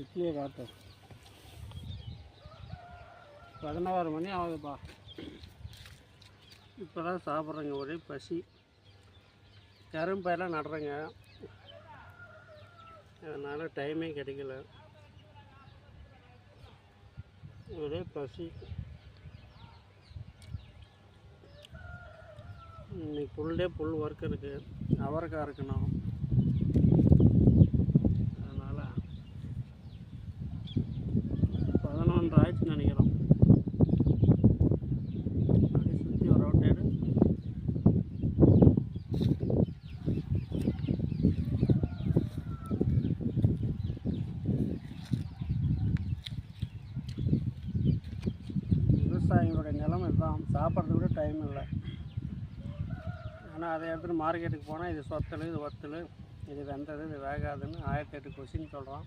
இட்லியை காட்டு 16 மணி ஆகுதுப்பா. இப்போ தான் சாப்பிட்றேங்க, ஒரே பசி. கரும்பயிரெலாம் நடுறேங்க, அதனால் டைமே கிடைக்கல, ஒரே பசி. இன்னைக்கு ஃபுல் டே ஃபுல் ஒர்க் இருக்குது, அவரைக்காய் இருக்கணும், அதனால் 11 ஆயிடுச்சுன்னு நினைக்கிறோம். அப்படி சுற்றி ஒரு ரவுண்ட் எடு. விவசாயிகளுடைய நிலைமை தான், சாப்பிட்றது கூட டைம் இல்லை. ஆனால் அதை எடுத்துகிட்டு மார்க்கெட்டுக்கு போனால் இது சொத்தல், இது வத்தல், இது வெந்தது, இது வேகாதுன்னு 1008 கொஸ்டின் சொல்கிறான்.